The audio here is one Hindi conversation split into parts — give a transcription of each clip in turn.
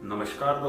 नमस्कार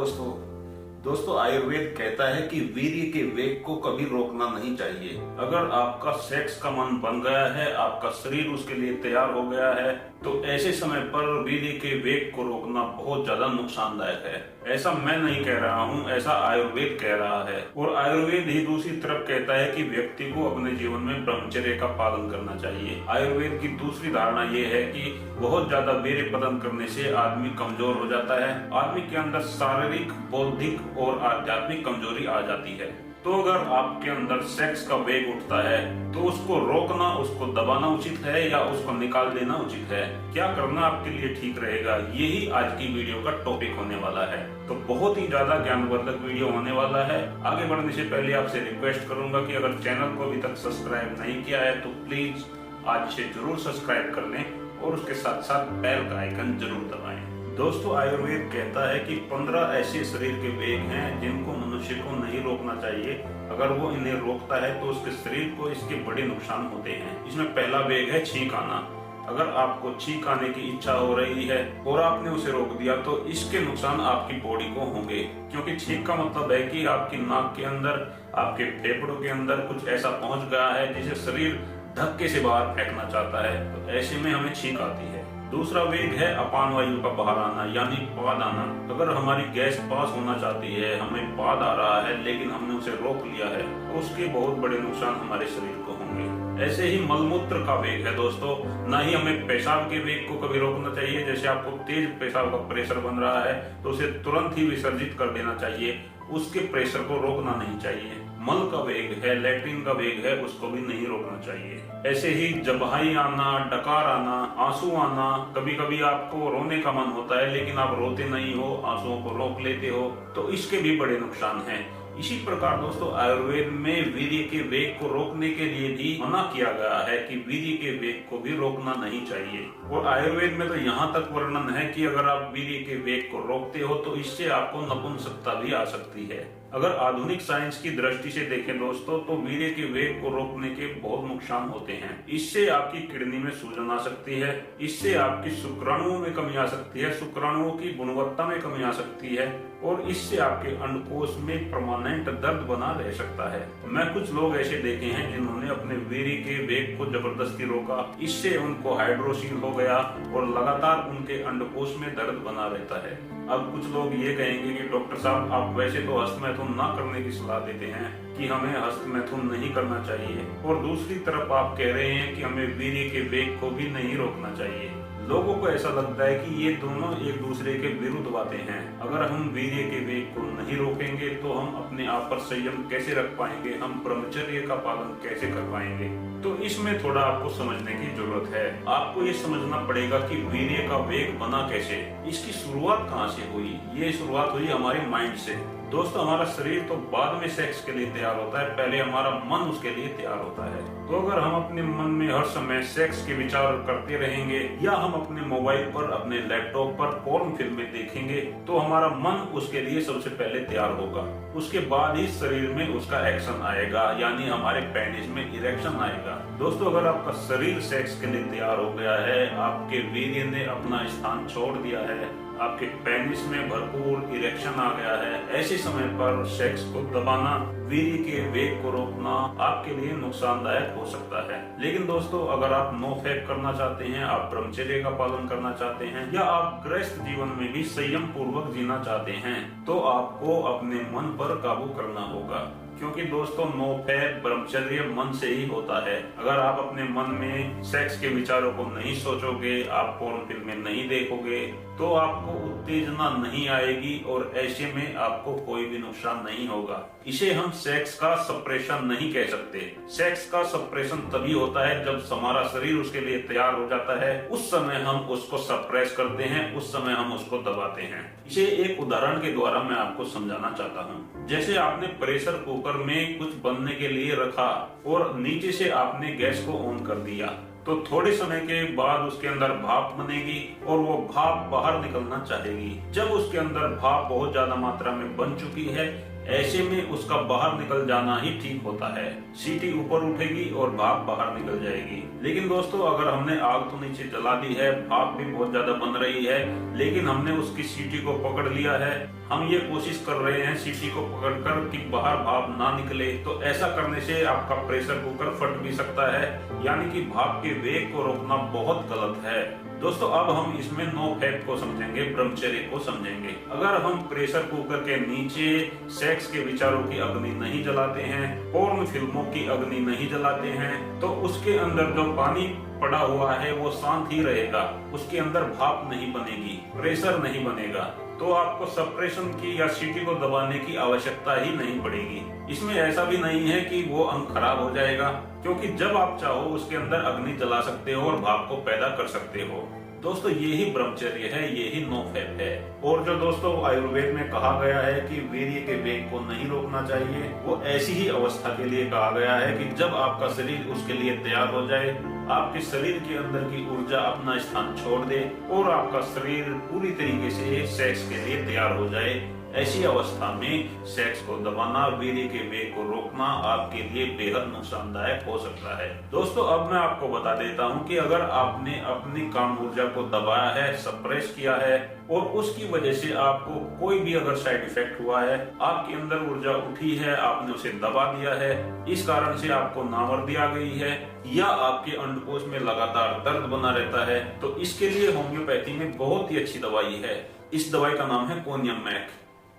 दोस्तों आयुर्वेद कहता है कि वीर्य के वेग को कभी रोकना नहीं चाहिए। अगर आपका सेक्स का मन बन गया है, आपका शरीर उसके लिए तैयार हो गया है, तो ऐसे समय पर वीर्य के वेग को रोकना बहुत ज्यादा नुकसानदायक है। ऐसा मैं नहीं कह रहा हूँ, ऐसा आयुर्वेद कह रहा है। और आयुर्वेद ही दूसरी तरफ कहता है कि व्यक्ति को अपने जीवन में ब्रह्मचर्य का पालन करना चाहिए। आयुर्वेद की दूसरी धारणा ये है कि बहुत ज्यादा वीर्य प्रदान करने से आदमी कमजोर हो जाता है, आदमी के अंदर शारीरिक, बौद्धिक और आध्यात्मिक कमजोरी आ जाती है। तो अगर आपके अंदर सेक्स का वेग उठता है तो उसको रोकना, उसको दबाना उचित है या उसको निकाल देना उचित है? क्या करना आपके लिए ठीक रहेगा, यही आज की वीडियो का टॉपिक होने वाला है। तो बहुत ही ज्यादा ज्ञानवर्धक वीडियो होने वाला है। आगे बढ़ने से पहले आपसे रिक्वेस्ट करूंगा कि अगर चैनल को अभी तक सब्सक्राइब नहीं किया है तो प्लीज आज से जरूर सब्सक्राइब कर लें और उसके साथ साथ बेल का आइकन जरूर दबाएं। दोस्तों आयुर्वेद कहता है कि 15 ऐसे शरीर के वेग हैं जिनको मनुष्य को नहीं रोकना चाहिए। अगर वो इन्हें रोकता है तो उसके शरीर को इसके बड़े नुकसान होते हैं। इसमें पहला वेग है छींक आना। अगर आपको छींक आने की इच्छा हो रही है और आपने उसे रोक दिया तो इसके नुकसान आपकी बॉडी को होंगे, क्योंकि छींक का मतलब है कि आपकी नाक के अंदर, आपके फेफड़ों के अंदर कुछ ऐसा पहुंच गया है जिसे शरीर धक्के से बाहर फेंकना चाहता है। तो ऐसे में हमें छींक आती है। दूसरा वेग है अपान वायु का बाहर आना, यानी पाद आना। अगर हमारी गैस पास होना चाहती है, हमें पाद आ रहा है लेकिन हमने उसे रोक लिया है, तो उसके बहुत बड़े नुकसान हमारे शरीर को होंगे। ऐसे ही मलमूत्र का वेग है दोस्तों। ना ही हमें पेशाब के वेग को कभी रोकना चाहिए। जैसे आपको तेज पेशाब का प्रेशर बन रहा है तो उसे तुरंत ही विसर्जित कर देना चाहिए, उसके प्रेशर को रोकना नहीं चाहिए। मल का वेग है, लैट्रिन का वेग है, उसको भी नहीं रोकना चाहिए। ऐसे ही जबहाई आना, डकार आना, आंसू आना। कभी कभी आपको रोने का मन होता है लेकिन आप रोते नहीं हो, आंसुओं को रोक लेते हो, तो इसके भी बड़े नुकसान हैं। इसी प्रकार दोस्तों आयुर्वेद में वीर्य के वेग को रोकने के लिए भी मना किया गया है कि वीर्य के वेग को भी रोकना नहीं चाहिए। और आयुर्वेद में तो यहाँ तक वर्णन है कि अगर आप वीर्य के वेग को रोकते हो तो इससे आपको नपुंसकता भी आ सकती है। अगर आधुनिक साइंस की दृष्टि से देखें दोस्तों तो वीर्य के वेग को रोकने के बहुत नुकसान होते हैं। इससे आपकी किडनी में सूजन आ सकती है, इससे आपकी शुक्राणुओं में कमी आ सकती है, शुक्राणुओं की गुणवत्ता में कमी आ सकती है, और इससे आपके अंडकोश में परमानेंट दर्द बना रह सकता है। मैं कुछ लोग ऐसे देखे हैं जिन्होंने अपने वीर्य के वेग को जबरदस्ती रोका, इससे उनको हाइड्रोसील हो गया और लगातार उनके अंडकोश में दर्द बना रहता है। अब कुछ लोग ये कहेंगे कि डॉक्टर साहब आप वैसे तो हस्तमैथुन ना करने की सलाह देते हैं कि हमें हस्तमैथुन नहीं करना चाहिए, और दूसरी तरफ आप कह रहे हैं कि हमें वीर्य के वेग को भी नहीं रोकना चाहिए। लोगों को ऐसा लगता है कि ये दोनों एक दूसरे के विरुद्ध बातें हैं। अगर हम वीर्य के वेग को नहीं रोकेंगे तो हम अपने आप पर संयम कैसे रख पाएंगे, हम ब्रह्मचर्य का पालन कैसे कर पाएंगे? तो इसमें थोड़ा आपको समझने की जरूरत है। आपको ये समझना पड़ेगा कि वीर्य का वेग बना कैसे, इसकी शुरुआत कहाँ से हुई। ये शुरुआत हुई हमारे माइंड से। दोस्तों हमारा शरीर तो बाद में सेक्स के लिए तैयार होता है, पहले हमारा मन उसके लिए तैयार होता है। तो अगर हम अपने मन में हर समय सेक्स के विचार करते रहेंगे या हम अपने मोबाइल पर, अपने लैपटॉप पर पोर्न फिल्में देखेंगे तो हमारा मन उसके लिए सबसे पहले तैयार होगा। उसके बाद ही शरीर में उसका एक्शन आएगा, यानी हमारे पेनिस में इरेक्शन आएगा। दोस्तों अगर आपका शरीर सेक्स के लिए तैयार हो गया है, आपके वीर्य ने अपना स्थान छोड़ दिया है, आपके पेनिस में भरपूर इरेक्शन आ गया है, ऐसे समय पर सेक्स को दबाना, वीर्य के वेग को रोकना आपके लिए नुकसानदायक हो सकता है। लेकिन दोस्तों अगर आप नो फैप करना चाहते हैं, आप ब्रह्मचर्य का पालन करना चाहते हैं, या आप गृहस्थ जीवन में भी संयम पूर्वक जीना चाहते हैं, तो आपको अपने मन पर काबू करना होगा। क्योंकि दोस्तों नो फैप ब्रह्मचर्य मन से ही होता है। अगर आप अपने मन में सेक्स के विचारों को नहीं सोचोगे, आप पोर्न फिल्में नहीं देखोगे, तो आपको उत्तेजना नहीं आएगी और ऐसे में आपको कोई भी नुकसान नहीं होगा। इसे हम सेक्स का सप्रेशन नहीं कह सकते। सेक्स का सप्रेशन तभी होता है जब हमारा शरीर उसके लिए तैयार हो जाता है, उस समय हम उसको सप्रेस करते हैं, उस समय हम उसको दबाते हैं। इसे एक उदाहरण के द्वारा मैं आपको समझाना चाहता हूँ। जैसे आपने प्रेशर कुकर में कुछ बनने के लिए रखा और नीचे से आपने गैस को ऑन कर दिया, तो थोड़े समय के बाद उसके अंदर भाप बनेगी और वो भाप बाहर निकलना चाहेगी। जब उसके अंदर भाप बहुत ज्यादा मात्रा में बन चुकी है ऐसे में उसका बाहर निकल जाना ही ठीक होता है। सीटी ऊपर उठेगी और भाप बाहर निकल जाएगी। लेकिन दोस्तों, अगर हमने आग तो नीचे जला दी है, भाप भी बहुत ज्यादा बन रही है, लेकिन हमने उसकी सीटी को पकड़ लिया है, हम ये कोशिश कर रहे हैं सीटी को पकड़कर कि बाहर भाप ना निकले, तो ऐसा करने से आपका प्रेशर कुकर फट भी सकता है, यानी कि भाप के वेग को रोकना बहुत गलत है। दोस्तों, अब हम इसमें नो फैक्ट को समझेंगे, ब्रह्मचर्य को समझेंगे। अगर हम प्रेशर कुकर के नीचे सेक्स के विचारों की अग्नि नहीं जलाते हैं, पोर्न फिल्मों की अग्नि नहीं जलाते हैं, तो उसके अंदर जो पानी पड़ा हुआ है वो शांत ही रहेगा, उसके अंदर भाप नहीं बनेगी, प्रेशर नहीं बनेगा, तो आपको सप्रेशन की या सीटी को दबाने की आवश्यकता ही नहीं पड़ेगी। इसमें ऐसा भी नहीं है कि वो अंग खराब हो जाएगा, क्योंकि जब आप चाहो उसके अंदर अग्नि जला सकते हो और भाप को पैदा कर सकते हो। दोस्तों, यही ब्रह्मचर्य है, यही नो फैप है। और जो दोस्तों आयुर्वेद में कहा गया है कि वीर्य के वेग को नहीं रोकना चाहिए, वो ऐसी ही अवस्था के लिए कहा गया है कि जब आपका शरीर उसके लिए तैयार हो जाए, आपके शरीर के अंदर की ऊर्जा अपना स्थान छोड़ दे और आपका शरीर पूरी तरीके से सेक्स के लिए तैयार हो जाए। ऐसी अवस्था में सेक्स को दबाना, वीर्य के वेग को रोकना आपके लिए बेहद नुकसानदायक हो सकता है। दोस्तों, अब मैं आपको बता देता हूं कि अगर आपने अपनी काम ऊर्जा को दबाया है, सप्रेस किया है और उसकी वजह से आपको कोई भी अगर साइड इफेक्ट हुआ है, आपके अंदर ऊर्जा उठी है, आपने उसे दबा दिया है, इस कारण से आपको नामर्दी आ गई है या आपके अंडकोश में लगातार दर्द बना रहता है, तो इसके लिए होम्योपैथी में बहुत ही अच्छी दवाई है। इस दवाई का नाम है कोनियम मैक।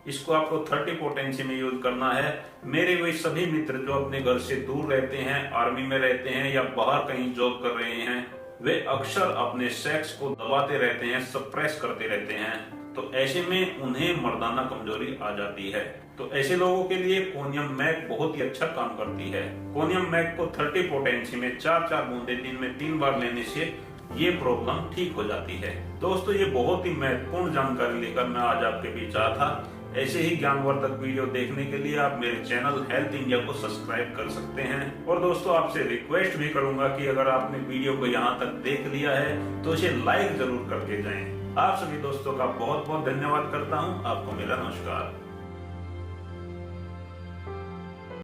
इसको आपको 30 पोटेंसी में यूज करना है। मेरे वे सभी मित्र जो अपने घर से दूर रहते हैं, आर्मी में रहते हैं या बाहर कहीं जॉब कर रहे हैं, वे अक्सर अपने सेक्स को दबाते रहते हैं, सप्रेस करते रहते हैं, तो ऐसे में उन्हें मर्दाना कमजोरी आ जाती है। तो ऐसे लोगों के लिए कोनियम मैक बहुत ही अच्छा काम करती है। कोनियम मैक को 30 पोटेंसी में 4-4 बूंदे दिन में 3 बार लेने से ये प्रॉब्लम ठीक हो जाती है। दोस्तों, ये बहुत ही महत्वपूर्ण जानकारी लेकर मैं आज आपके बीच आया था। ऐसे ही ज्ञानवर्धक वीडियो देखने के लिए आप मेरे चैनल हेल्थ इंडिया को सब्सक्राइब कर सकते हैं। और दोस्तों, आपसे रिक्वेस्ट भी करूंगा कि अगर आपने वीडियो को यहाँ तक देख लिया है तो इसे लाइक जरूर करके जाएं। आप सभी दोस्तों का बहुत बहुत धन्यवाद करता हूँ। आपको मेरा नमस्कार।